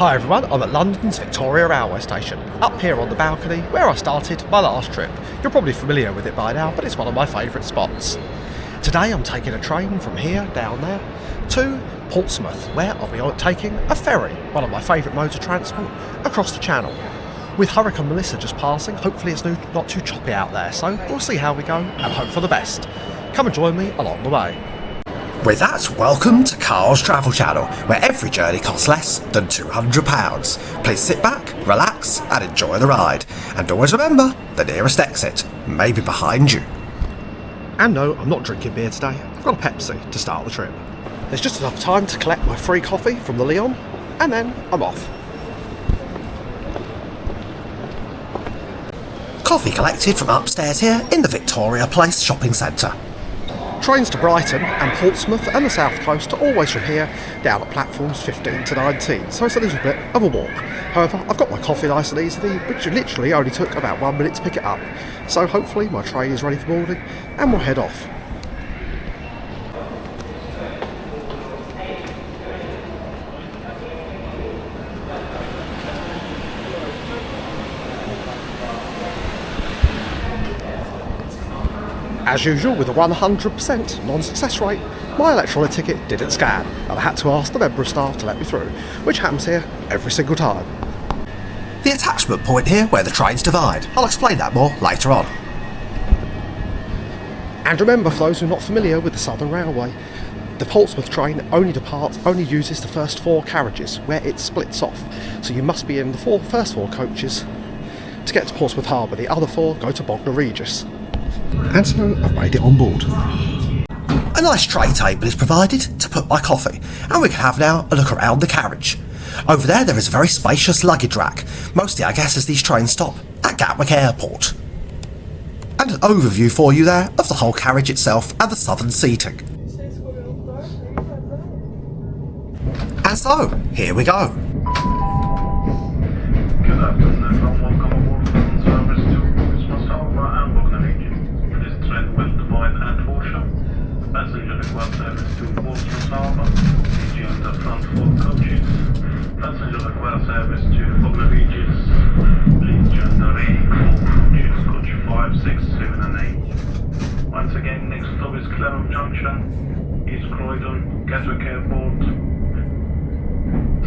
Hi everyone, I'm at London's Victoria Railway Station, up here on the balcony where I started my last trip. You're probably familiar with it by now, but it's one of my favourite spots. Today I'm taking a train from here down there to Portsmouth, where I'll be taking a ferry, one of my favourite modes of transport, across the channel. With Hurricane Melissa just passing, hopefully it's not too choppy out there, so we'll see how we go and hope for the best. Come and join me along the way. With that, welcome to Carl's Travel Channel, where every journey costs less than £200. Please sit back, relax and enjoy the ride. And always remember, the nearest exit may be behind you. And no, I'm not drinking beer today. I've got a Pepsi to start the trip. There's just enough time to collect my free coffee from the Leon, and then I'm off. Coffee collected from upstairs here in the Victoria Place shopping centre. Trains to Brighton and Portsmouth and the south coast are always from here down at platforms 15 to 19, so it's a little bit of a walk. However, I've got my coffee nice and easily, which literally only took about 1 minute to pick it up. So hopefully my train is ready for boarding and we'll head off. As usual, with a 100% non-success rate, my electronic ticket didn't scan, and I had to ask the member of staff to let me through, which happens here every single time. The attachment point here where the trains divide. I'll explain that more later on. And remember, for those who are not familiar with the Southern Railway, the Portsmouth train only uses the first 4 carriages, where it splits off. So you must be in the first 4 coaches to get to Portsmouth Harbour. The other 4 go to Bognor Regis. And so I've made it on board. A nice tray table is provided to put my coffee, and we can have now a look around the carriage. Over there is a very spacious luggage rack, mostly I guess as these trains stop at Gatwick Airport. And an overview for you there of the whole carriage itself and the southern seating. And so, here we go. Good afternoon everyone, welcome aboard Southern service to Portsmouth Harbour and Bognor Regis. This train will divide at Horsham. Passenger request service to Portsmouth Harbour, please use the front 4 coaches. Passenger request service to Bognor Regis, please join the remaining 4 coaches, coach 5, 6, 7 and 8. Once again, next stop is Cherbourg Junction, East Croydon, Gatwick Airport,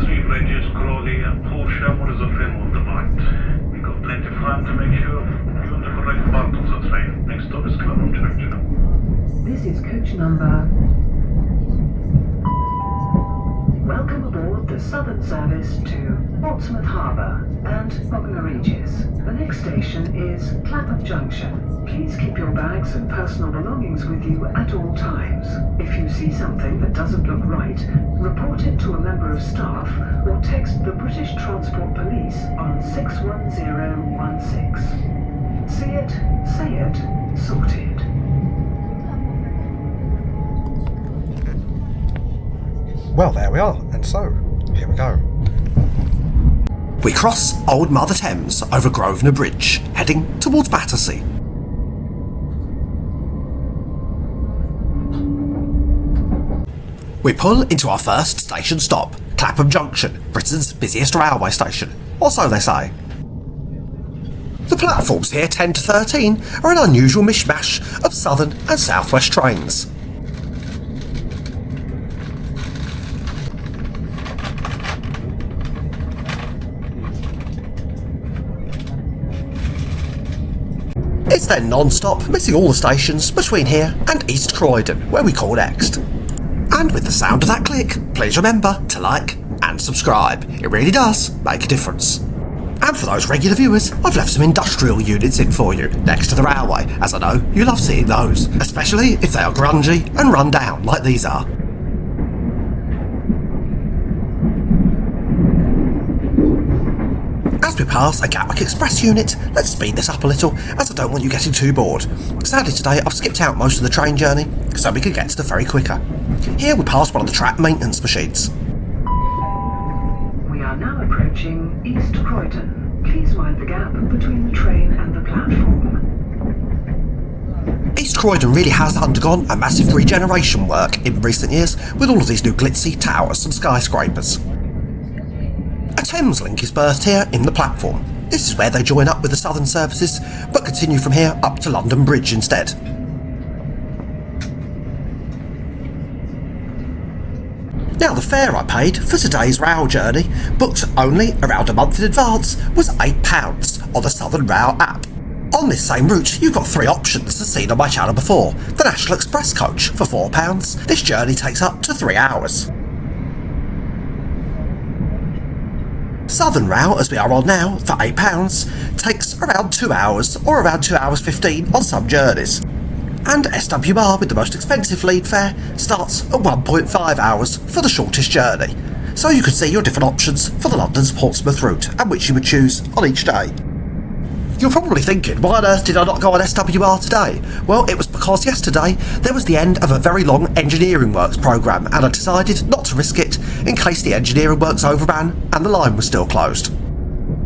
3 bridges, Crawley and Horsham, what is the frame of the light. We got plenty of time to make sure you're on the correct part of the train. Next stop is Cherbourg Junction. This is coach number. Welcome aboard the Southern service to Portsmouth Harbour and Bognor Regis. The next station is Clapham Junction. Please keep your bags and personal belongings with you at all times. If you see something that doesn't look right, report it to a member of staff or text the British Transport Police on 61016. See it, say it, sorted. Well, there we are, and so, here we go. We cross Old Mother Thames over Grosvenor Bridge, heading towards Battersea. We pull into our first station stop, Clapham Junction, Britain's busiest railway station, or so they say. The platforms here 10 to 13 are an unusual mishmash of southern and southwest trains. It's then non-stop, missing all the stations between here and East Croydon, where we call next. And with the sound of that click, please remember to like and subscribe. It really does make a difference. And for those regular viewers, I've left some industrial units in for you, next to the railway, as I know you love seeing those, especially if they are grungy and run down like these are. As we pass a Gatwick Express unit, let's speed this up a little, as I don't want you getting too bored. Sadly today I've skipped out most of the train journey, so we can get to the ferry quicker. Here we pass one of the track maintenance machines. We are now approaching East Croydon. Please mind the gap between the train and the platform. East Croydon really has undergone a massive regeneration work in recent years, with all of these new glitzy towers and skyscrapers. A Thames link is berthed here in the platform. This is where they join up with the southern services, but continue from here up to London Bridge instead. Now the fare I paid for today's rail journey, booked only around a month in advance, was £8 on the Southern Rail app. On this same route, you've got 3 options as seen on my channel before. The National Express coach for £4, this journey takes up to 3 hours. Southern Rail, as we are on now, for £8, takes around 2 hours or around 2 hours 15 on some journeys. And SWR, with the most expensive lead fare, starts at 1.5 hours for the shortest journey. So you can see your different options for the London to Portsmouth route and which you would choose on each day. You're probably thinking, why on earth did I not go on SWR today? Well, it was because yesterday there was the end of a very long engineering works programme and I decided not to risk it in case the engineering works overran and the line was still closed.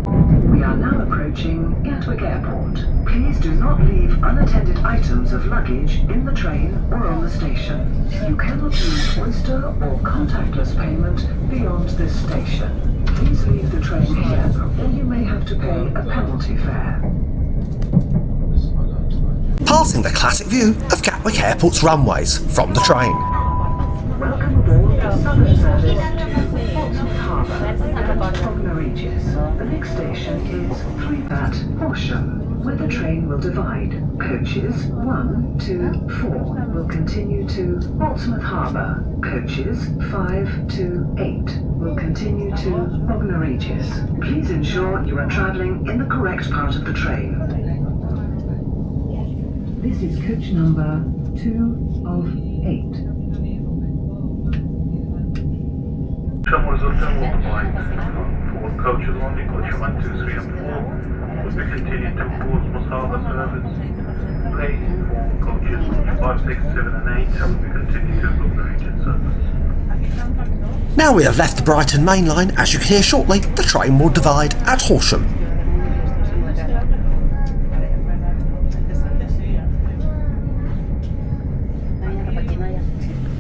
We are now approaching Gatwick Airport. Please do not leave unattended items of luggage in the train or on the station. You cannot use Oyster or contactless payment beyond this station. Please leave the train here or you may have to pay a penalty fare. Passing the classic view of Gatwick Airport's runways from the train. Welcome aboard the Southern service to Portsmouth Harbour and Bognor Regis. The next station is 3 at Horsham, where the train will divide. Coaches 1 to 4 will continue to Portsmouth Harbour. Coaches 5 to 8 will continue to Bognor Regis. Please ensure you are travelling in the correct part of the train. This is coach number 2 of 8. Some resultant will provide for coaches only, coach 1, 2, 3 and 4 will be continued to Portsmouth Harbour service. Play for coaches 5, 6, 7 and 8 will be continued to Bognor Regis service. Now we have left the Brighton main line, as you can hear shortly, the train will divide at Horsham.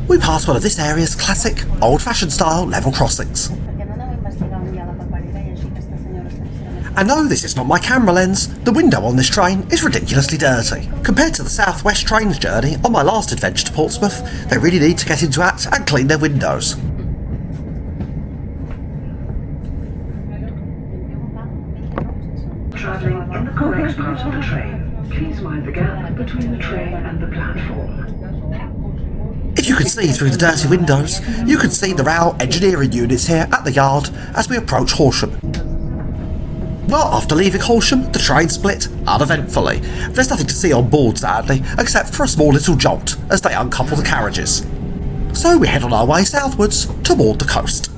We pass one of this area's classic, old-fashioned style level crossings. And no, this is not my camera lens, the window on this train is ridiculously dirty. Compared to the South West trains journey on my last adventure to Portsmouth, they really need to get into it and clean their windows. Travelling in the correct part of the train. Please mind the gap between the train and the platform. If you can see through the dirty windows, you can see the rail engineering units here at the yard as we approach Horsham. Well, after leaving Horsham, the train split uneventfully. There's nothing to see on board, sadly, except for a small little jolt as they uncouple the carriages. So we head on our way southwards toward the coast.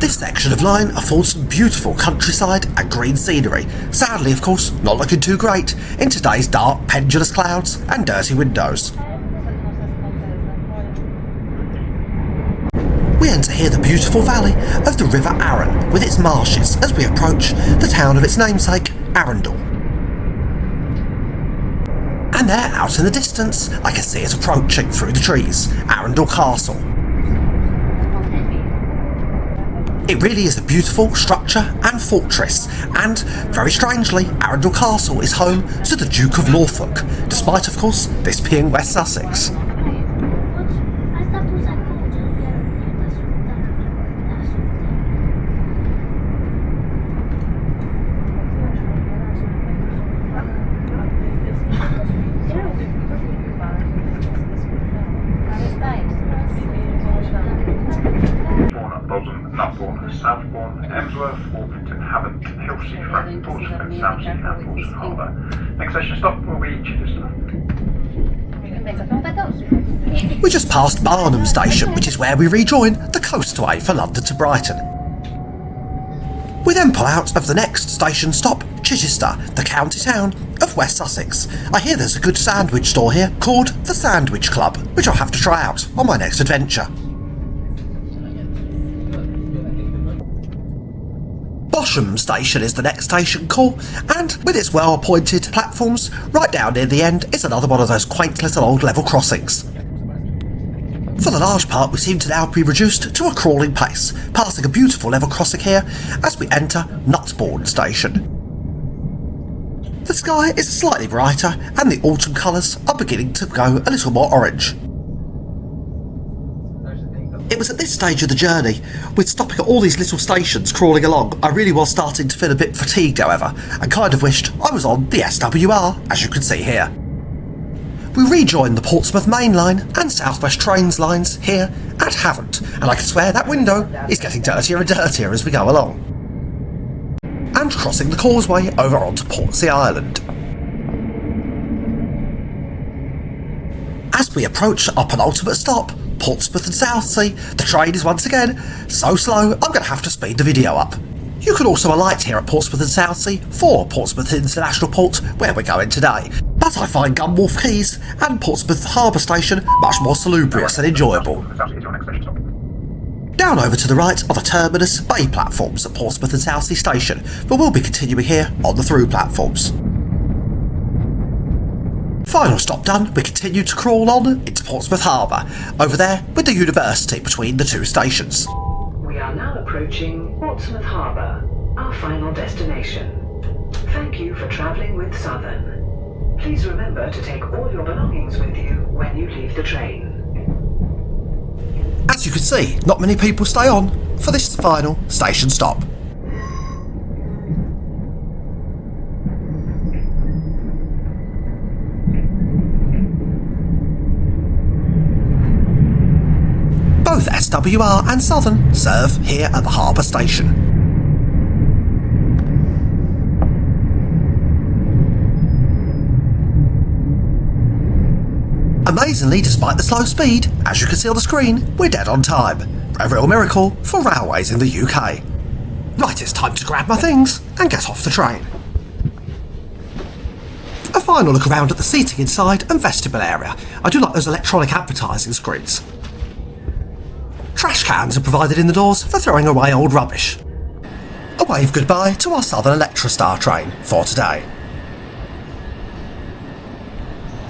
This section of line affords some beautiful countryside and green scenery, sadly of course not looking too great in today's dark pendulous clouds and dirty windows. We enter here the beautiful valley of the River Arun with its marshes as we approach the town of its namesake, Arundel. And there, out in the distance, I can see it approaching through the trees, Arundel Castle. It really is a beautiful structure and fortress, and, very strangely, Arundel Castle is home to the Duke of Norfolk, despite of course this being West Sussex. Southbourne, Emsworth, Orpington, Havant, Hilsea, Fratton, Portsmouth, Southsea and Portsmouth Harbour. Next station stop will be Chichester. We just passed Barnham Station, which is where we rejoin the coastway for London to Brighton. We then pull out of the next station stop, Chichester, the county town of West Sussex. I hear there's a good sandwich store here called the Sandwich Club, which I'll have to try out on my next adventure. Bosham Station is the next station call, and with its well-appointed platforms, right down near the end is another one of those quaint little old level crossings. For the large part, we seem to now be reduced to a crawling pace, passing a beautiful level crossing here as we enter Knutbourne station. The sky is slightly brighter and the autumn colours are beginning to go a little more orange. It was at this stage of the journey, with stopping at all these little stations crawling along, I really was starting to feel a bit fatigued however, and kind of wished I was on the SWR, as you can see here. We rejoined the Portsmouth Main Line and South West Trains lines here at Havant, and I can swear that window is getting dirtier and dirtier as we go along. And crossing the causeway over onto Portsea Island. As we approach our penultimate stop, Portsmouth and Southsea, the train is once again so slow I'm going to have to speed the video up. You can also alight here at Portsmouth and Southsea for Portsmouth International Port, where we're going today, but I find Gunwharf Quays and Portsmouth Harbour Station much more salubrious and enjoyable. Down over to the right are the terminus bay platforms at Portsmouth and Southsea Station, but we'll be continuing here on the through platforms. Final stop done, we continue to crawl on into Portsmouth Harbour, over there with the university between the two stations. We are now approaching Portsmouth Harbour, our final destination. Thank you for travelling with Southern. Please remember to take all your belongings with you when you leave the train. As you can see, not many people stay on for this final station stop. Both SWR and Southern serve here at the Harbour Station. Amazingly, despite the slow speed, as you can see on the screen, we're dead on time. A real miracle for railways in the UK. Right, it's time to grab my things and get off the train. A final look around at the seating inside and vestibule area. I do like those electronic advertising screens. Trash cans are provided in the doors for throwing away old rubbish. A wave goodbye to our Southern Electrostar train for today.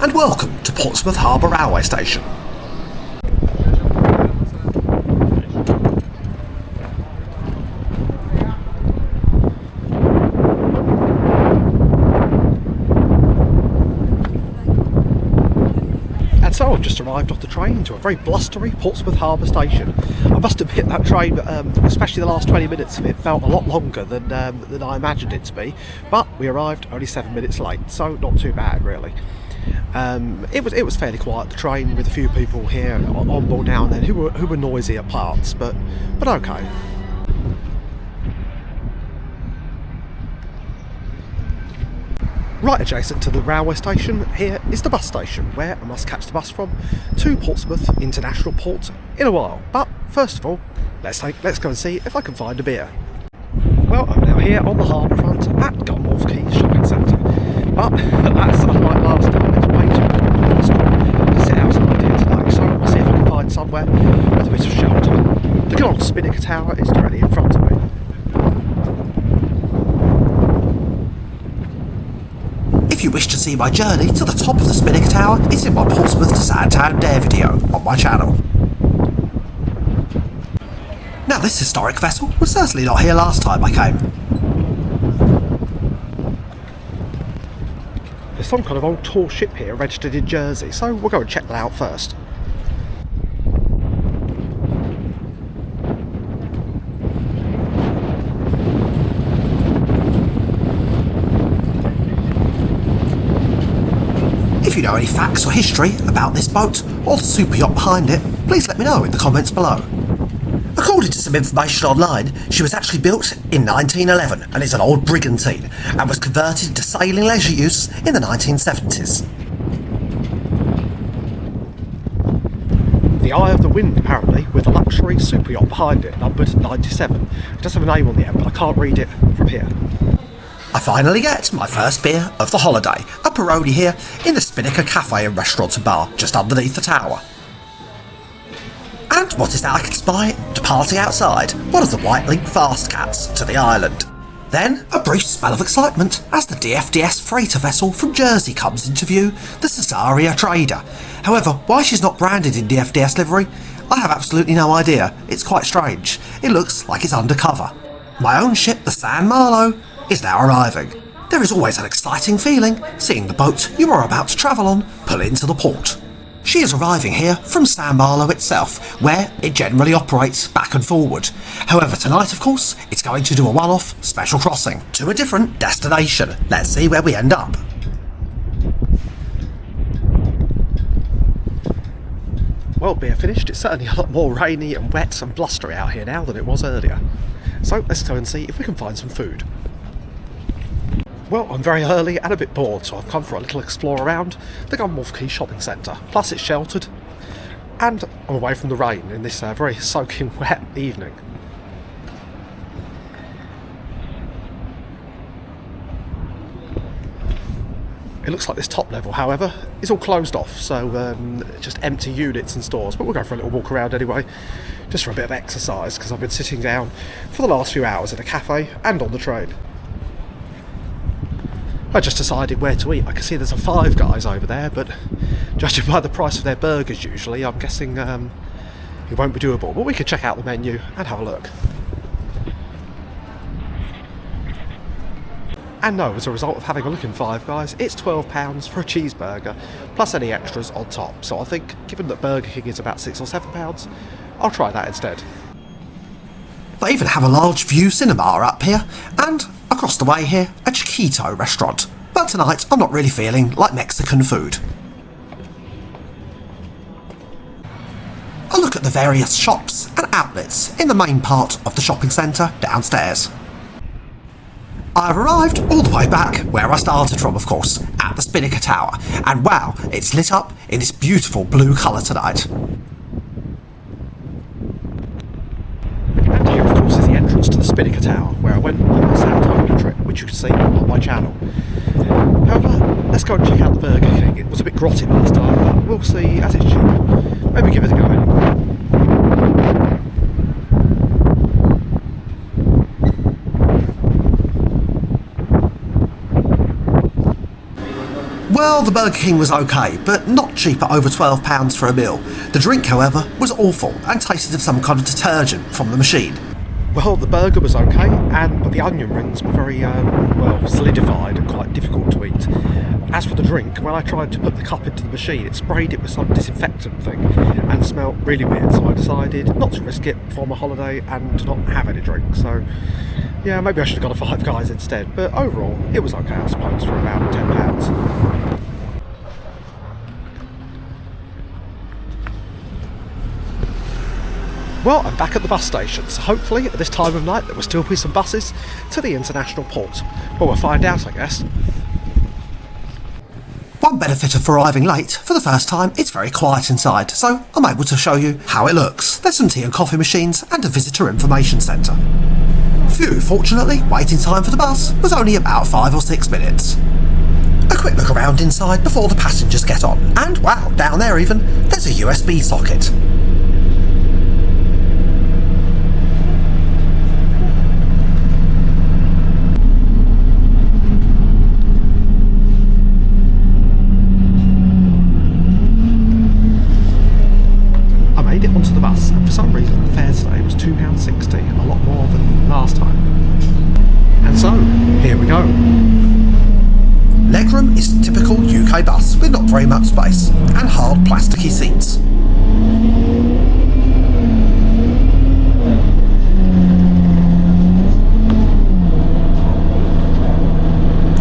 And welcome to Portsmouth Harbour Railway Station. And so I've just arrived off the train to a very blustery Portsmouth Harbour Station. I must admit that train, especially the last 20 minutes of it, felt a lot longer than I imagined it to be, but we arrived only 7 minutes late, so not too bad really. It was fairly quiet, the train, with a few people here on board now and then who were noisy at parts, but okay. Right adjacent to the railway station here is the bus station, where I must catch the bus from to Portsmouth International Port in a while. But first of all, let's go and see if I can find a beer. Well, I'm now here on the harbour front at Gunwharf Quays shopping centre, but that's unlike last time. It's way too cold to sit outside here today, so I'll see if I can find somewhere with a bit of shelter. The good old Spinnaker Tower is directly in front of me. If you wish to see my journey to the top of the Spinnaker Tower, it's in my Portsmouth to Santander video on my channel. Now, this historic vessel was certainly not here last time I came. There's some kind of old tall ship here registered in Jersey, so we'll go and check that out first. If you know any facts or history about this boat or the super yacht behind it, please let me know in the comments below. According to some information online, she was actually built in 1911 and is an old brigantine and was converted to sailing leisure use in the 1970s. The Eye of the Wind, apparently, with a luxury super yacht behind it, numbered 97. It does have a name on the end, but I can't read it from here. I finally get my first beer of the holiday, a Peroni here in the Spinnaker Cafe and Restaurant and Bar just underneath the tower. And what is that I can spy departing outside? One of the White Link fast cats to the island. Then, a brief spell of excitement as the DFDS freighter vessel from Jersey comes into view, the Caesarea Trader. However, why she's not branded in DFDS livery, I have absolutely no idea. It's quite strange. It looks like it's undercover. My own ship, the Saint Malo, is now arriving. There is always an exciting feeling seeing the boat you are about to travel on pull into the port. She is arriving here from Saint Malo itself, where it generally operates back and forward. However, tonight, of course, it's going to do a one-off special crossing to a different destination. Let's see where we end up. Well, beer finished. It's certainly a lot more rainy and wet and blustery out here now than it was earlier. So let's go and see if we can find some food. Well, I'm very early and a bit bored, so I've come for a little explore around the Gunwharf Quays shopping centre. Plus it's sheltered, and I'm away from the rain in this very soaking wet evening. It looks like this top level, however, is all closed off, so just empty units and stores. But we'll go for a little walk around anyway, just for a bit of exercise, because I've been sitting down for the last few hours in a cafe and on the train. I just decided where to eat. I can see there's a Five Guys over there, but judging by the price of their burgers usually, I'm guessing it won't be doable. But we could check out the menu and have a look. And no, as a result of having a look in Five Guys, it's £12 for a cheeseburger, plus any extras on top. So I think, given that Burger King is about £6 or £7, I'll try that instead. They even have a large view cinema up here, and across the way here, a Chiquito restaurant. But tonight, I'm not really feeling like Mexican food. A look at the various shops and outlets in the main part of the shopping centre downstairs. I've arrived all the way back where I started from, of course, at the Spinnaker Tower, and wow, it's lit up in this beautiful blue colour tonight. And here, of course, is the entrance to the Spinnaker Tower, where I went on my Santorini trip, which you can see on my channel. However, let's go and check out the Burger King. It was a bit grotty last time, but we'll see as it's cheap. Maybe give it a go anyway. Well, the Burger King was okay, but not cheap at over £12 for a meal. The drink, however, was awful and tasted of some kind of detergent from the machine. Well, the burger was okay, but the onion rings were very, solidified and quite difficult to eat. As for the drink, when I tried to put the cup into the machine, it sprayed it with some disinfectant thing and smelled really weird, so I decided not to risk it for my holiday and to not have any drink. So, yeah, maybe I should have got a Five Guys instead, but overall, it was okay, I suppose, for about £10. Well, I'm back at the bus station, so hopefully at this time of night there will still be some buses to the international port. But we'll find out, I guess. One benefit of arriving late for the first time, it's very quiet inside, so I'm able to show you how it looks. There's some tea and coffee machines and a visitor information centre. Phew, fortunately, waiting time for the bus was only about 5 or 6 minutes. A quick look around inside before the passengers get on, and wow, down there even, there's a USB socket. Onto the bus, and for some reason the fare today was £2.60, a lot more than last time. And so, here we go. Legroom is typical UK bus with not very much space, and hard plasticky seats.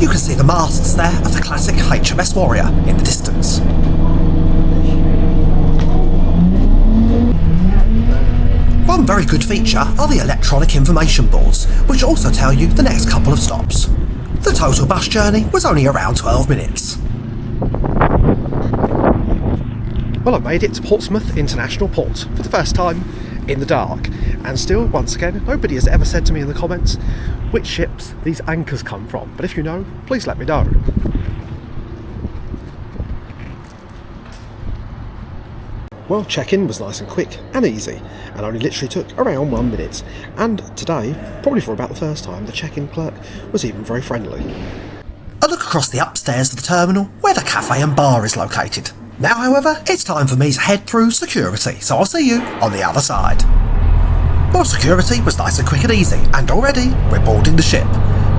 You can see the masts there of the classic HMS Warrior in the distance. One very good feature are the electronic information boards, which also tell you the next couple of stops. The total bus journey was only around 12 minutes. Well, I've made it to Portsmouth International Port for the first time in the dark, and still, once again, nobody has ever said to me in the comments which ships these anchors come from, but if you know, please let me know. Well, check-in was nice and quick and easy, and only literally took around 1 minute. And today, probably for about the first time, the check-in clerk was even very friendly. A look across the upstairs of the terminal, where the cafe and bar is located. Now, however, it's time for me to head through security, so I'll see you on the other side. Well, security was nice and quick and easy, and already we're boarding the ship.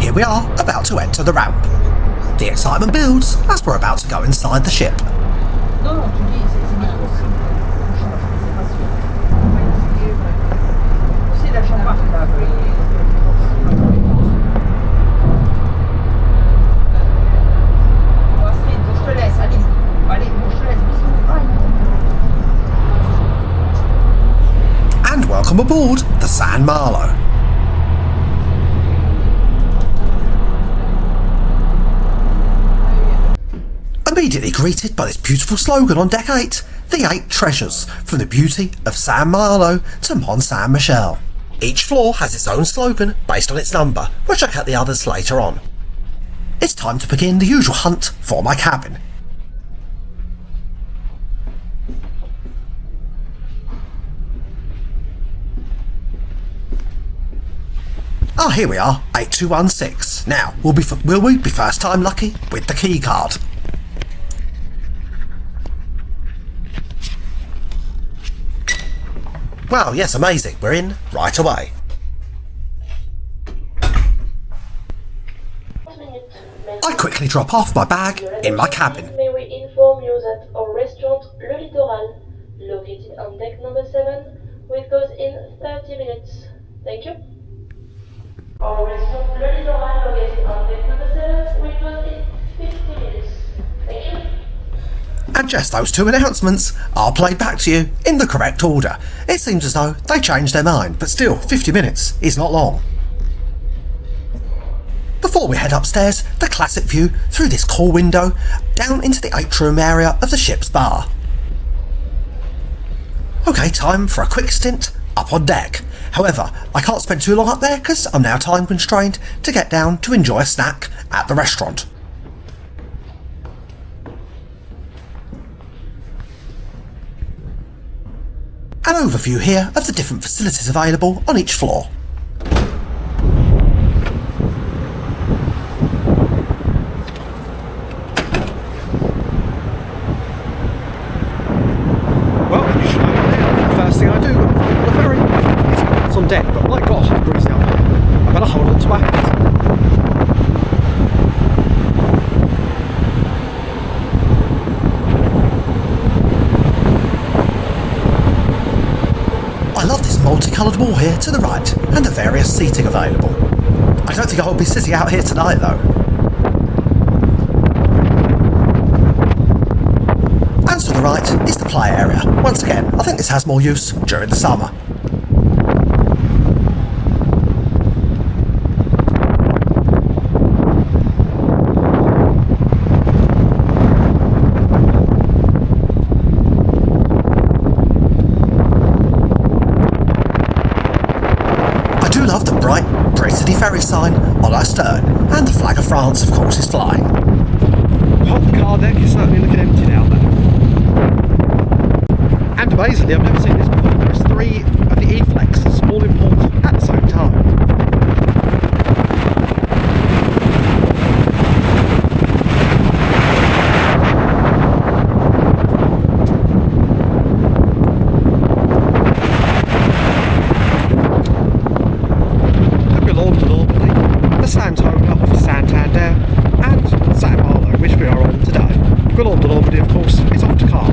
Here we are, about to enter the ramp. The excitement builds as we're about to go inside the ship. And welcome aboard the Saint Malo. Immediately greeted by this beautiful slogan on deck 8, the 8 treasures, from the beauty of Saint Malo to Mont Saint Michel. Each floor has its own slogan based on its number, we'll check out the others later on. It's time to begin the usual hunt for my cabin. Ah, here we are, 8216. Now, will we be first time lucky with the key card? Wow, yes, amazing. We're in right away. I quickly drop off my bag in my cabin. May we inform you that our restaurant Le Littoral, located on deck number 7, will close in 30 minutes. Thank you. Our restaurant Le Littoral, located on deck number 7, will close in 50 minutes. Thank you. And just those 2 announcements are played back to you in the correct order. It seems as though they changed their mind, but still, 50 minutes is not long. Before we head upstairs, the classic view through this cool window down into the atrium area of the ship's bar. Okay, time for a quick stint up on deck. However, I can't spend too long up there because I'm now time constrained to get down to enjoy a snack at the restaurant. An overview here of the different facilities available on each floor. Well, you should know by now, the first thing I do on the ferry is go out on deck, but my gosh, it's breezy out there. I better hold on to my hat. I love this multicoloured wall here to the right and the various seating available. I don't think I'll be sitting out here tonight though. And to the right is the play area. Once again, I think this has more use during the summer. Love the bright Brittany Ferries sign on our stern, and the flag of France, of course, is flying. Well, the car deck is certainly looking empty now, though. And amazingly, I've never seen this before. There's 3 of the E-Flexes all in port at the same time. Normandy, of course, is off to Carl.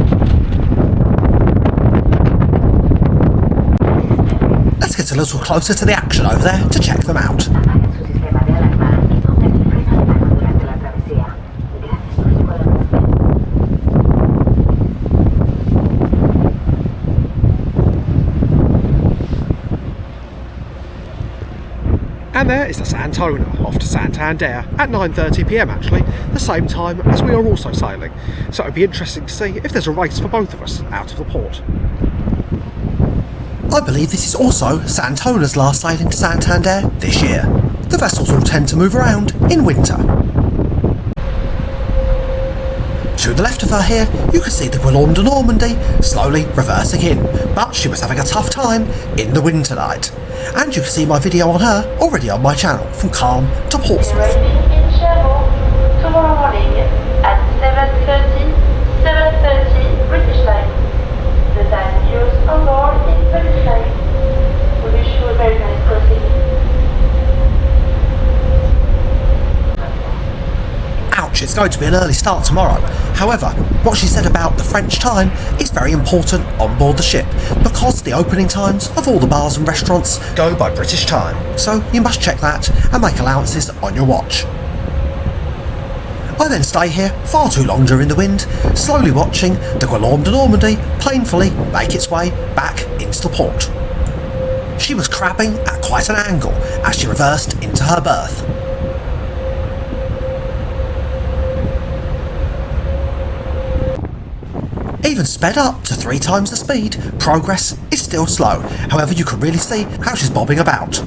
Let's get a little closer to the action over there to check them out. And there is the Santona, off to Santander at 9:30 PM actually, the same time as we are also sailing. So it'd be interesting to see if there's a race for both of us out of the port. I believe this is also Santona's last sailing to Santander this year. The vessels all tend to move around in winter. To the left of her here, you can see the Guillaume de Normandy slowly reversing in, but she was having a tough time in the wind tonight. And you can see my video on her already on my channel, from calm to Portsmouth. Arriving in Cherbourg tomorrow morning at 7:30 British time. The time used on board is British time. We wish you a very nice crossing. Ouch, it's going to be an early start tomorrow. However, what she said about the French time is very important on board the ship, because the opening times of all the bars and restaurants go by British time, so you must check that and make allowances on your watch. I then stay here far too long during the wind, slowly watching the Guillaume de Normandy painfully make its way back into the port. She was crabbing at quite an angle as she reversed into her berth. Even sped up to 3 times the speed, progress is still slow. However, you can really see how she's bobbing about.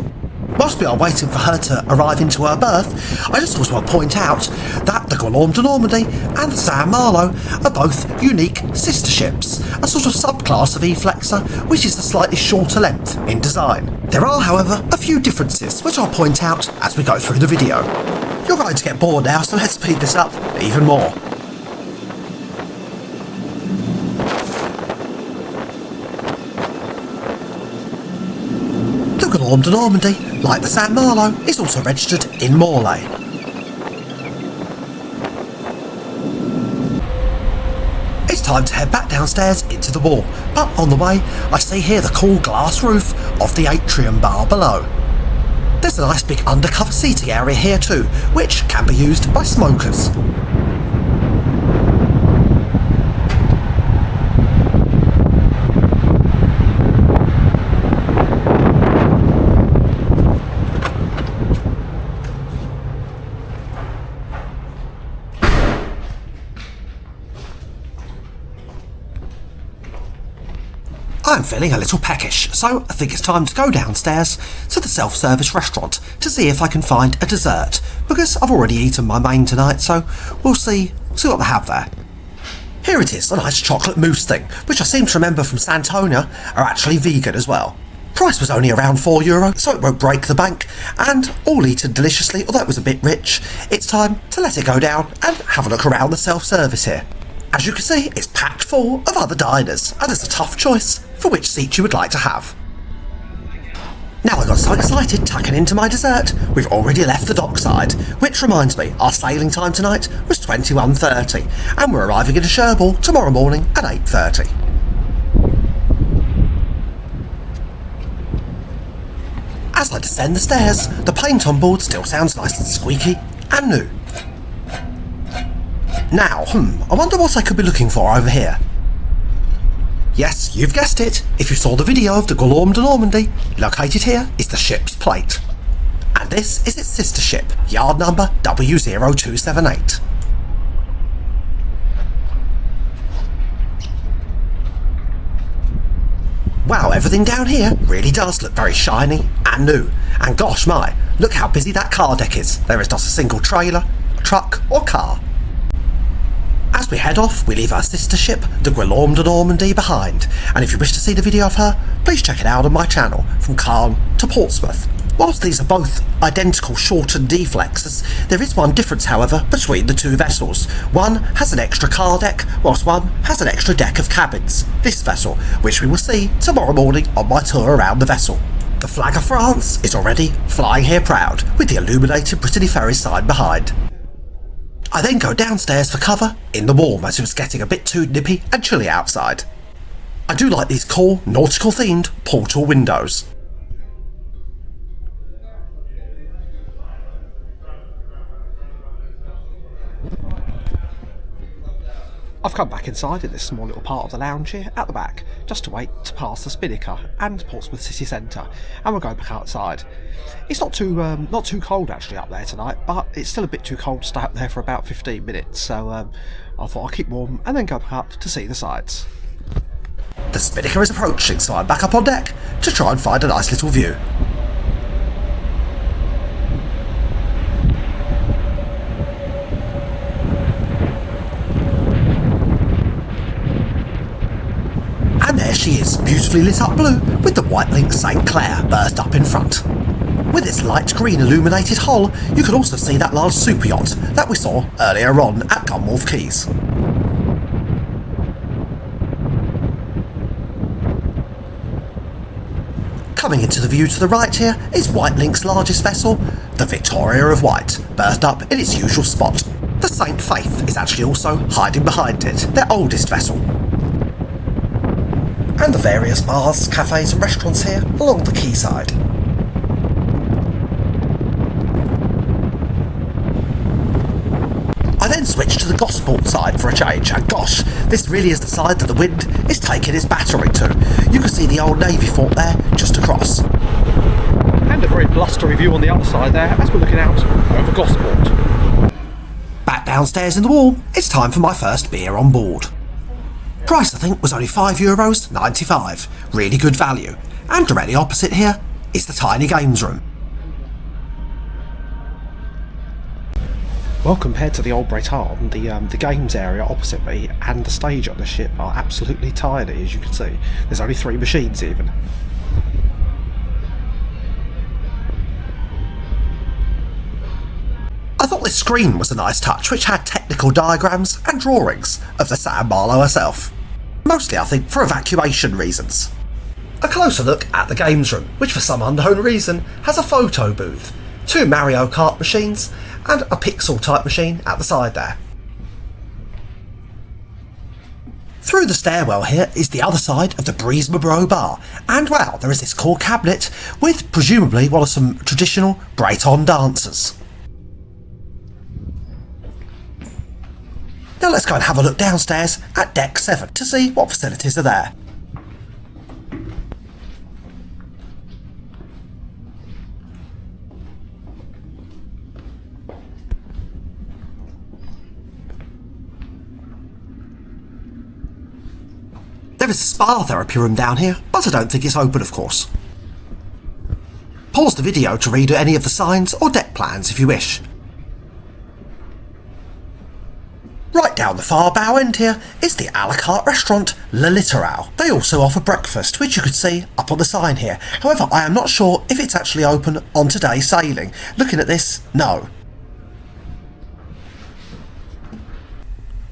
Whilst we are waiting for her to arrive into her berth, I just also want to point out that the Guillaume de Normandy and the Saint Malo are both unique sister ships, a sort of subclass of E-Flexer, which is a slightly shorter length in design. There are, however, a few differences, which I'll point out as we go through the video. You're going to get bored now, so let's speed this up even more. The Guillaume de Normandy, like the Saint Malo, is also registered in Morlaix. It's time to head back downstairs into the wall, but on the way I see here the cool glass roof of the atrium bar below. There's a nice big undercover seating area here too, which can be used by smokers. I'm feeling a little peckish, so I think it's time to go downstairs to the self-service restaurant to see if I can find a dessert, because I've already eaten my main tonight, so we'll see what they have there. Here it is, a nice chocolate mousse thing, which I seem to remember from Santonia are actually vegan as well. Price was only around €4, so it won't break the bank, and all eaten deliciously, although it was a bit rich. It's time to let it go down and have a look around the self-service here. As you can see, it's packed full of other diners, and there's a tough choice for which seat you would like to have. Now I got so excited tucking into my dessert, we've already left the dockside, which reminds me, our sailing time tonight was 21:30, and we're arriving in Cherbourg tomorrow morning at 8:30. As I descend the stairs, the paint on board still sounds nice and squeaky and new. Now, I wonder what I could be looking for over here. Yes, you've guessed it. If you saw the video of the Guillaume de Normandy, located here is the ship's plate. And this is its sister ship, yard number W0278. Wow, everything down here really does look very shiny and new. And gosh my, look how busy that car deck is. There is not a single trailer, truck or car. As we head off, we leave our sister ship, the Guillaume de Normandy, behind, and if you wish to see the video of her, please check it out on my channel, From Calm to Portsmouth. Whilst these are both identical shortened D-flexers, there is one difference however between the two vessels. One has an extra car deck, whilst one has an extra deck of cabins. This vessel, which we will see tomorrow morning on my tour around the vessel. The flag of France is already flying here proud, with the illuminated Brittany Ferries sign behind. I then go downstairs for cover in the warm as it was getting a bit too nippy and chilly outside. I do like these cool, nautical themed portal windows. I've come back inside in this small little part of the lounge here at the back, just to wait to pass the Spinnaker and Portsmouth city centre, and we'll go back outside. It's not too cold actually up there tonight, but it's still a bit too cold to stay up there for about 15 minutes, so I thought I'd keep warm and then go back up to see the sights. The Spinnaker is approaching, so I'm back up on deck to try and find a nice little view. beautifully lit up blue with the white link St Clair berthed up in front. With its light green illuminated hull, you can also see that large super yacht that we saw earlier on at Gunwharf Quays. Coming into the view to the right here is White Link's largest vessel, the Victoria of White, berthed up in its usual spot. The Saint Faith is actually also hiding behind it, their oldest vessel. And the various bars, cafes and restaurants here along the quayside. I then switched to the Gosport side for a change, and gosh, this really is the side that the wind is taking its battering to. You can see the old Navy fort there, just across. And a very blustery view on the other side there as we're looking out over Gosport. Back downstairs in the wall, it's time for my first beer on board. Price I think was only €5.95, really good value. And directly opposite here is the tiny games room. Well, compared to the old Breton, the games area opposite me and the stage on the ship are absolutely tiny, as you can see. There's only 3 machines even. I thought this screen was a nice touch, which had technical diagrams and drawings of the Saint Malo herself. Mostly, I think, for evacuation reasons. A closer look at the games room, which for some unknown reason has a photo booth, 2 Mario Kart machines, and a pixel type machine at the side there. Through the stairwell here is the other side of the Brise Mabro bar, and wow, there is this core cabinet with presumably one of some traditional Breton dancers. Now let's go and have a look downstairs at deck 7 to see what facilities are there. There is a spa therapy room down here, but I don't think it's open, of course. Pause the video to read any of the signs or deck plans if you wish. Right down the far bow end here is the a la carte restaurant Le Littoral. They also offer breakfast, which you could see up on the sign here. However, I am not sure if it's actually open on today's sailing. Looking at this, no.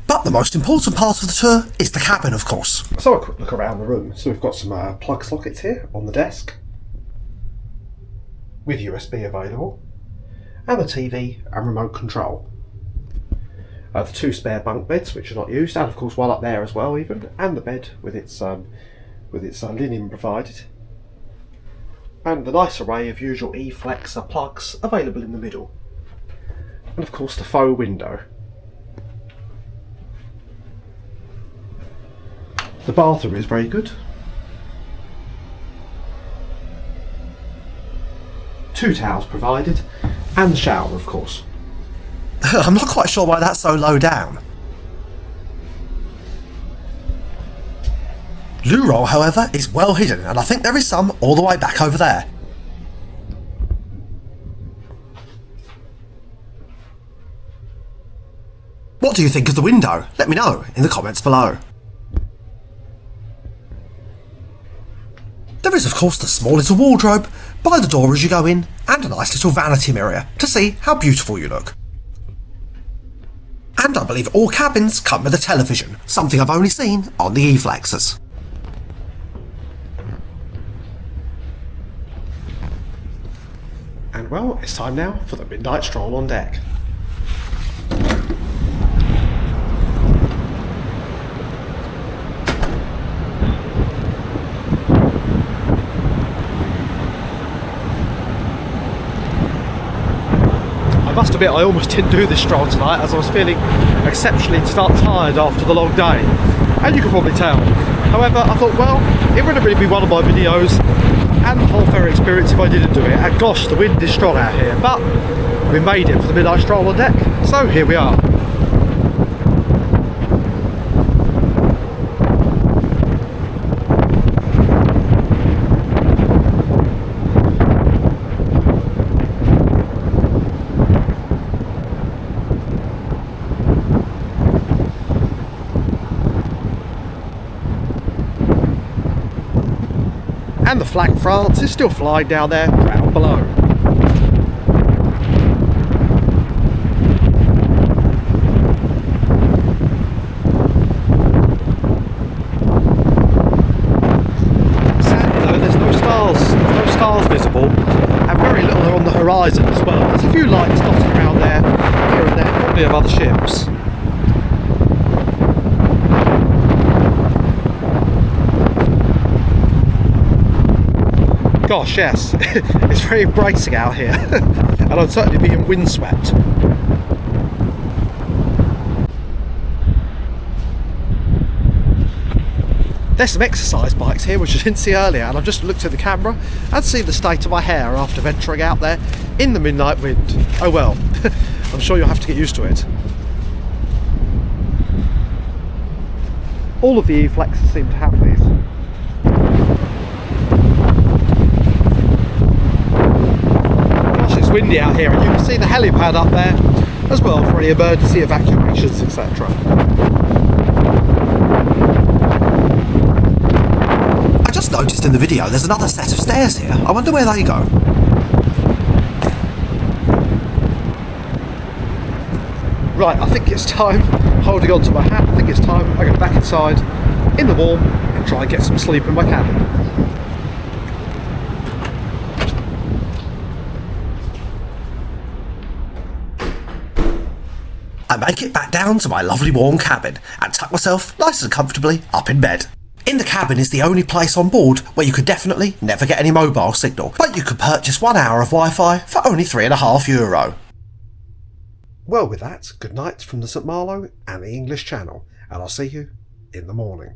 But the most important part of the tour is the cabin, of course. So a quick look around the room. So we've got some plug sockets here on the desk with USB available, and the TV and remote control. The 2 spare bunk beds which are not used, and of course one up there as well even, and the bed with its linen provided, and the nice array of usual E-flexer plugs available in the middle, and of course the faux window. The bathroom is very good. 2 towels provided, and the shower of course. I'm not quite sure why that's so low down. Loo roll, however, is well hidden, and I think there is some all the way back over there. What do you think of the window? Let me know in the comments below. There is of course the small little wardrobe by the door as you go in, and a nice little vanity mirror to see how beautiful you look. And I believe all cabins come with a television, something I've only seen on the E-flexers. And well, it's time now for the midnight stroll on deck. I must admit, I almost didn't do this stroll tonight as I was feeling exceptionally tired after the long day, and you can probably tell. However, I thought, well, it wouldn't really be one of my videos and the whole ferry experience if I didn't do it, and gosh, the wind is strong out here, but we made it for the midnight stroll on deck, so here we are. and the flag of France is still flying down there, proud below. Sadly though, there's no stars visible, and very little are on the horizon as well. There's a few lights dotted around there, here and there, probably of other ships. Gosh, yes, it's very bracing out here, and I'd certainly be in windswept. There's some exercise bikes here which I didn't see earlier, and I've just looked at the camera and seen the state of my hair after venturing out there in the midnight wind. Oh well, I'm sure you'll have to get used to it. All of the E-Flexes seem to have these. It's windy out here, and you can see the helipad up there as well for any emergency evacuations, etc. I just noticed in the video there's another set of stairs here. I wonder where they go. Right, I think it's time, holding on to my hat, I think it's time I go back inside in the warm and try and get some sleep in my cabin. I make it back down to my lovely warm cabin and tuck myself nice and comfortably up in bed. In the cabin is the only place on board where you could definitely never get any mobile signal, but you could purchase 1 hour of Wi-Fi for only €3.50. Well, with that, good night from the Saint Malo and the English Channel, and I'll see you in the morning.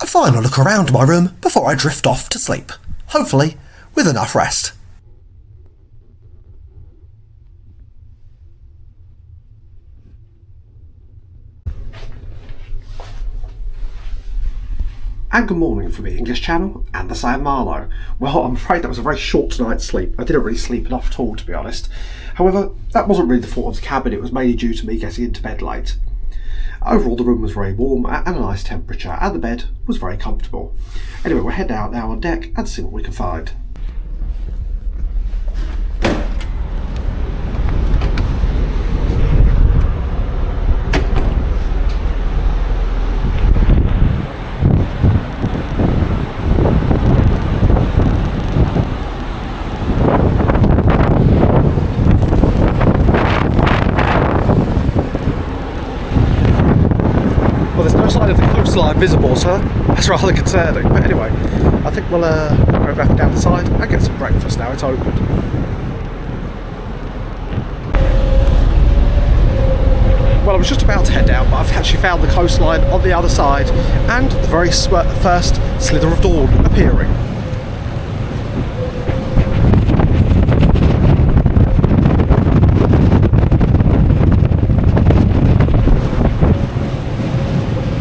A final look around my room before I drift off to sleep, hopefully with enough rest. And good morning from the English Channel and the Saint Malo. Well, I'm afraid that was a very short night's sleep. I didn't really sleep enough at all, to be honest. However, that wasn't really the fault of the cabin, it was mainly due to me getting into bed late. Overall, the room was very warm and a nice temperature, and the bed was very comfortable. Anyway, we'll head out now on deck and see what we can find. Coastline visible, so that's rather concerning. But anyway, I think we'll go back down the side and get some breakfast now it's open. Well, I was just about to head out, but I've actually found the coastline on the other side and the very first slither of dawn appearing.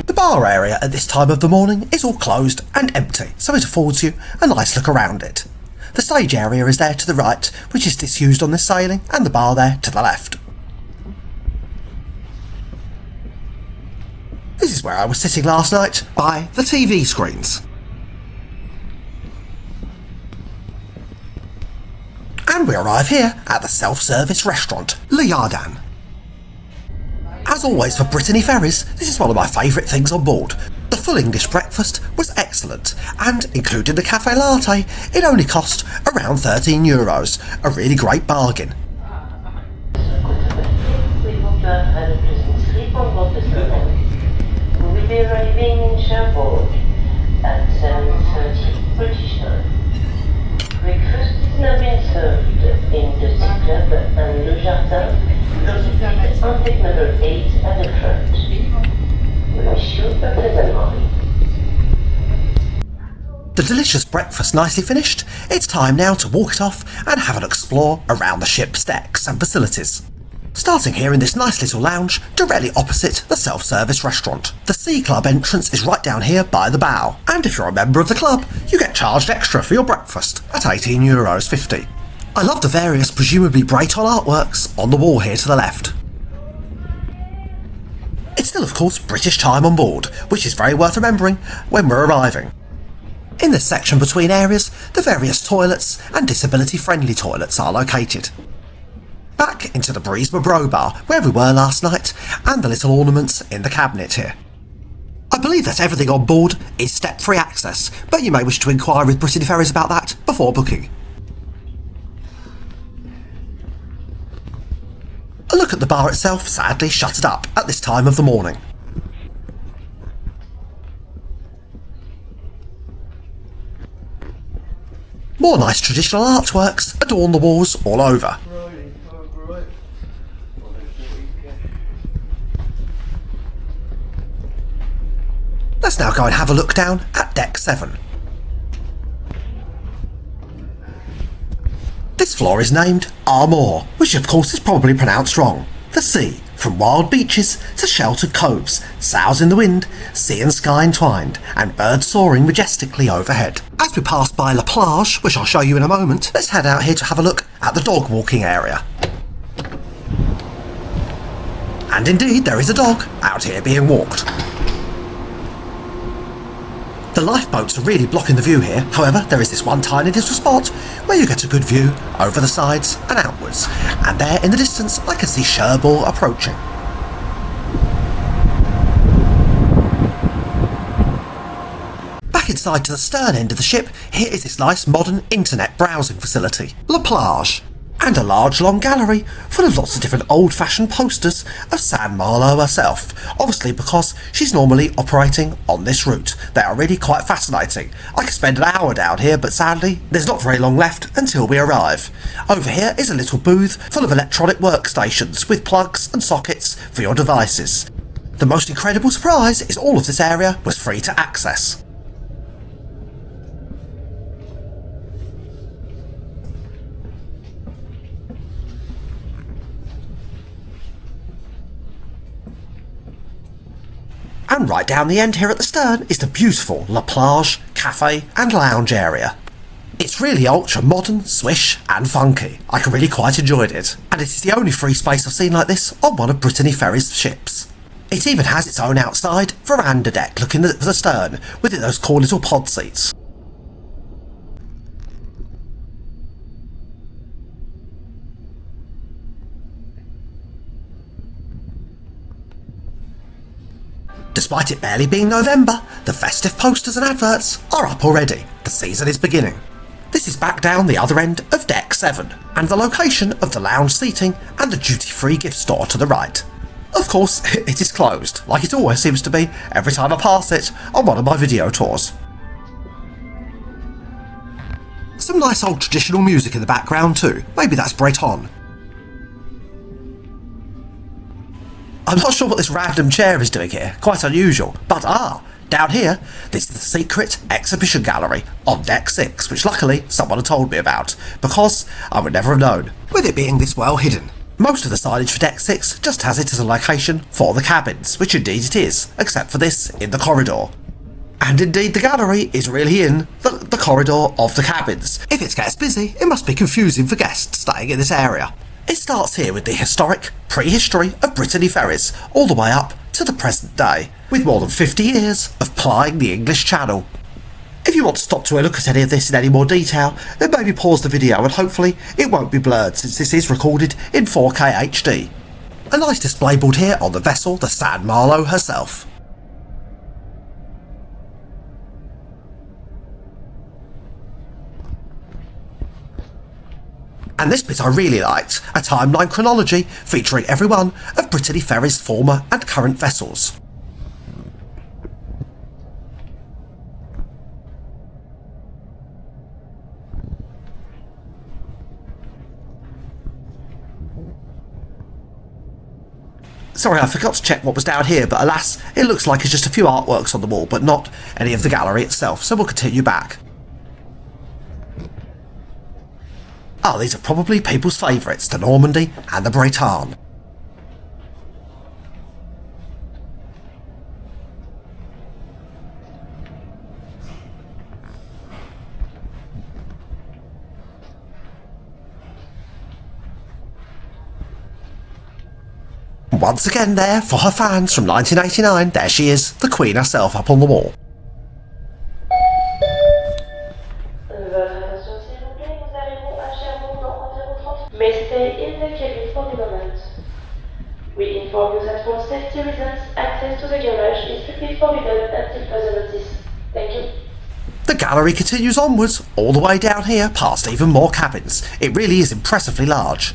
The bar area at this time of the morning is all closed and empty, so it affords you a nice look around it. The stage area is there to the right, which is disused on this sailing, and the bar there to the left. This is where I was sitting last night, by the TV screens. And we arrive here at the self-service restaurant, Le Jardin. As always for Brittany Ferries, this is one of my favourite things on board. The full English breakfast was excellent, and including the cafe latte, it only cost around €13, a really great bargain. We hope you have had a pleasant sleep on board the Saint. We will be arriving in Cherbourg at 7:30 British time. Breakfast is now being served in the Sea Club and Le Jardin, located on deck number 8 at the front. We wish you a pleasant morning. The delicious breakfast nicely finished, it's time now to walk it off and have an explore around the ship's decks and facilities. Starting here in this nice little lounge, directly opposite the self-service restaurant. The Sea Club entrance is right down here by the bow, and if you're a member of the club, you get charged extra for your breakfast at €18.50. I love the various presumably Breton artworks on the wall here to the left. It's still of course British time on board, which is very worth remembering when we're arriving. In this section between areas, the various toilets and disability-friendly toilets are located. Back into the Breesma Bro Bar, where we were last night, and the little ornaments in the cabinet here. I believe that everything on board is step-free access, but you may wish to inquire with Brittany Ferries about that before booking. A look at the bar itself, sadly shuttered up at this time of the morning. More nice traditional artworks adorn the walls all over. Let's now go and have a look down at Deck 7. This floor is named Armour, which of course is probably pronounced wrong. The sea, from wild beaches to sheltered coves, sows in the wind, sea and sky entwined, and birds soaring majestically overhead. As we pass by La Plage, which I'll show you in a moment, let's head out here to have a look at the dog walking area. And indeed, there is a dog out here being walked. The lifeboats are really blocking the view here, however there is this one tiny little spot where you get a good view over the sides and outwards, and there in the distance I can see Cherbourg approaching. Back inside to the stern end of the ship, here is this nice modern internet browsing facility, La Plage, and a large long gallery full of lots of different old-fashioned posters of Saint Malo herself, obviously because she's normally operating on this route. They are really quite fascinating. I could spend an hour down here, but sadly there's not very long left until we arrive. Over here is a little booth full of electronic workstations with plugs and sockets for your devices. The most incredible surprise is all of this area was free to access. And right down the end here at the stern is the beautiful La Plage cafe and lounge area. It's really ultra modern, swish and funky. I really quite enjoyed it, and it is the only free space I've seen like this on one of Brittany Ferries' ships. It even has its own outside veranda deck looking at the stern with those cool little pod seats. Despite it barely being November, the festive posters and adverts are up already. The season is beginning. This is back down the other end of Deck 7, and the location of the lounge seating and the duty-free gift store to the right. Of course, it is closed, like it always seems to be every time I pass it on one of my video tours. Some nice old traditional music in the background too, maybe that's Breton. I'm not sure what this random chair is doing here, quite unusual, but down here, this is the secret exhibition gallery on Deck 6, which luckily someone had told me about, because I would never have known, with it being this well hidden. Most of the signage for Deck 6 just has it as a location for the cabins, which indeed it is, except for this in the corridor. And indeed the gallery is really in the corridor of the cabins. If it gets busy, it must be confusing for guests staying in this area. It starts here with the historic prehistory of Brittany Ferries, all the way up to the present day, with more than 50 years of plying the English Channel. If you want to stop to look at any of this in any more detail, then maybe pause the video and hopefully it won't be blurred since this is recorded in 4K HD. A nice display board here on the vessel, the Saint Malo herself. And this bit I really liked, a timeline chronology featuring every one of Brittany Ferries' former and current vessels. Sorry, I forgot to check what was down here, but alas, it looks like it's just a few artworks on the wall, but not any of the gallery itself, so we'll continue back. These are probably people's favourites, the Normandy and the Breton. Once again there, for her fans from 1989, there she is, the Queen herself up on the wall. Votre attention s'il vous plaît, nous arrivons à Cherbourg dans environ 30 minutes. May stay in the cabin for the moment. We inform you that for safety reasons, access to the garage is strictly forbidden until further notice. Thank you. The gallery continues onwards, all the way down here, past even more cabins. It really is impressively large.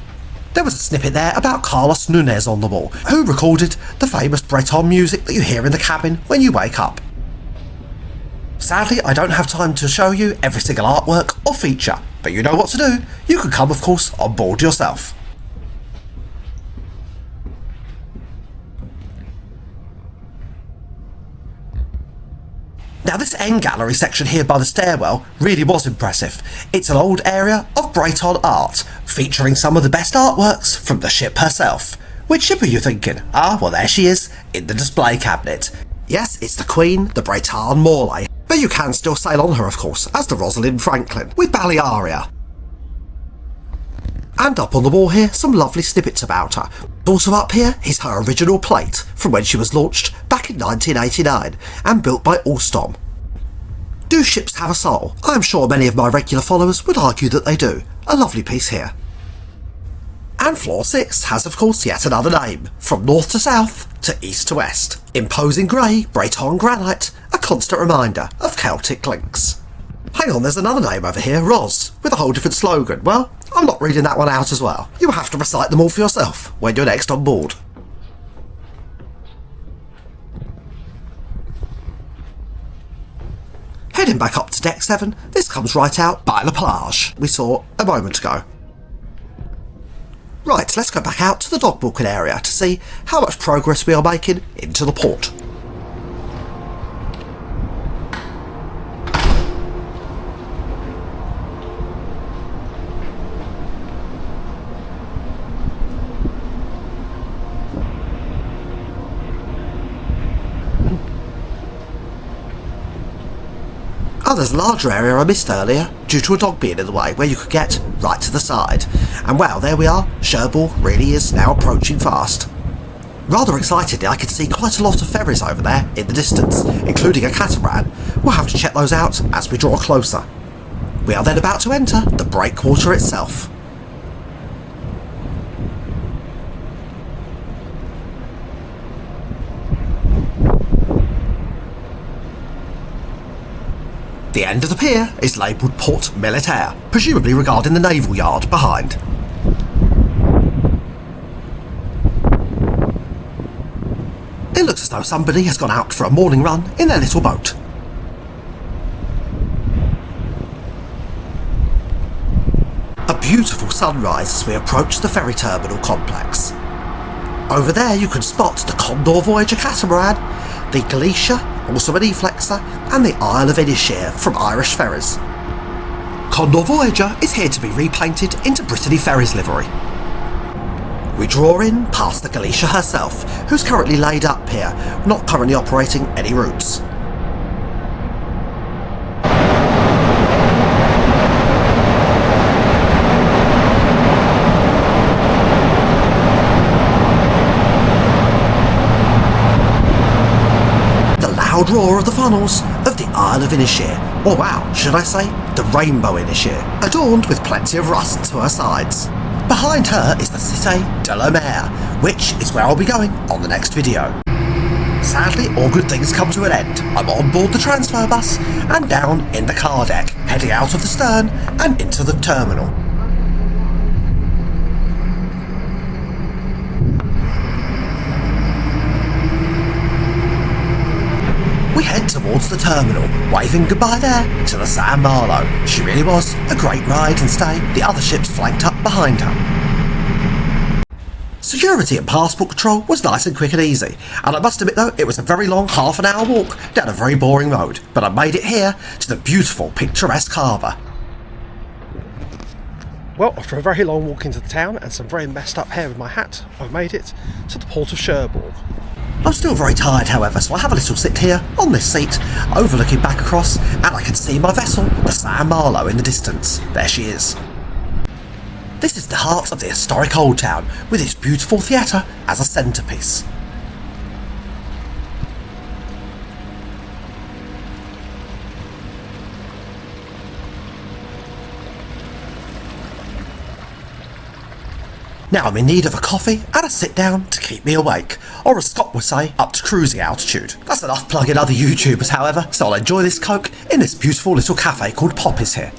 There was a snippet there about Carlos Nunez on the wall, who recorded the famous Breton music that you hear in the cabin when you wake up. Sadly, I don't have time to show you every single artwork or feature, but you know what to do. You can come, of course, on board yourself. Now this end gallery section here by the stairwell really was impressive. It's an old area of Breton art, featuring some of the best artworks from the ship herself. Which ship are you thinking? Ah, well there she is, in the display cabinet. Yes, it's the Queen, the Breton Morlaix, but you can still sail on her of course, as the Rosalind Franklin, with Balearia. And up on the wall here, some lovely snippets about her. Also up here is her original plate from when she was launched back in 1989 and built by Alstom. Do ships have a soul? I am sure many of my regular followers would argue that they do. A lovely piece here. And floor 6 has of course yet another name, from north to south to east to west. Imposing grey Breton granite, a constant reminder of Celtic links. Hang on, there's another name over here, Ros, with a whole different slogan. Well, I'm not reading that one out as well. You have to recite them all for yourself when you're next on board. Heading back up to deck 7, this comes right out by La Plage we saw a moment ago. Right, let's go back out to the dog walking area to see how much progress we are making into the port. Oh, there's a larger area I missed earlier, due to a dog being in the way, where you could get right to the side. And wow, there we are, Cherbourg really is now approaching fast. Rather excitedly, I can see quite a lot of ferries over there in the distance, including a catamaran. We'll have to check those out as we draw closer. We are then about to enter the breakwater itself. The end of the pier is labelled Port Militaire, presumably regarding the naval yard behind. It looks as though somebody has gone out for a morning run in their little boat. A beautiful sunrise as we approach the ferry terminal complex. Over there you can spot the Condor Voyager catamaran, the Galicia, also an E-flexer, and the Isle of Inisheer from Irish Ferries. Condor Voyager is here to be repainted into Brittany Ferries livery. We draw in past the Galicia herself, who's currently laid up here, not currently operating any routes. Roar of the funnels of the Isle of Inisheer, or wow, should I say, the Rainbow Inisheer, adorned with plenty of rust to her sides. Behind her is the Cité de la Mer, which is where I'll be going on the next video. Sadly, all good things come to an end. I'm on board the transfer bus and down in the car deck, heading out of the stern and into the terminal. We head towards the terminal, waving goodbye there to the Saint Malo. She really was a great ride and stay, the other ships flanked up behind her. Security and passport control was nice and quick and easy, and I must admit though, it was a very long half-an-hour walk down a very boring road, but I made it here to the beautiful picturesque harbour. Well, after a very long walk into the town and some very messed up hair with my hat, I've made it to the port of Cherbourg. I'm still very tired however, so I have a little sit here on this seat, overlooking back across, and I can see my vessel, the Saint Malo, in the distance. There she is. This is the heart of the historic Old Town, with its beautiful theatre as a centrepiece. Now I'm in need of a coffee and a sit down to keep me awake, or as Scott would say, up to cruising altitude. That's enough plugging other YouTubers, however, so I'll enjoy this Coke in this beautiful little cafe called Poppy's here.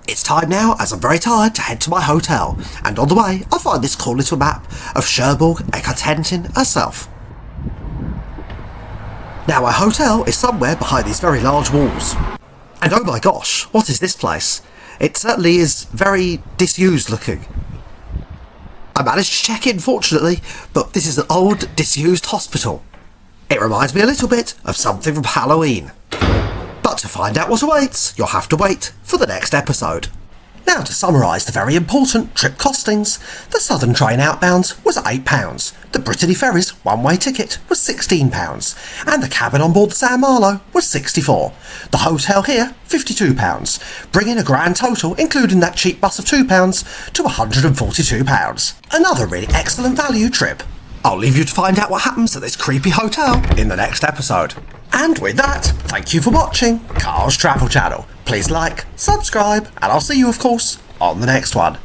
It's time now, as I'm very tired, to head to my hotel, and on the way I'll find this cool little map of Cherbourg and Cotentin herself. Now my hotel is somewhere behind these very large walls. And oh my gosh, what is this place? It certainly is very disused looking. I managed to check in, fortunately, but this is an old, disused hospital. It reminds me a little bit of something from Halloween. But to find out what awaits, you'll have to wait for the next episode. Now to summarise the very important trip costings, the Southern train outbound was £8, the Brittany Ferries one-way ticket was £16, and the cabin on board the Saint Malo was £64. The hotel here, £52, bringing a grand total, including that cheap bus of £2, to £142. Another really excellent value trip. I'll leave you to find out what happens at this creepy hotel in the next episode. And with that, thank you for watching Carl's Travel Channel. Please like, subscribe, and I'll see you, of course, on the next one.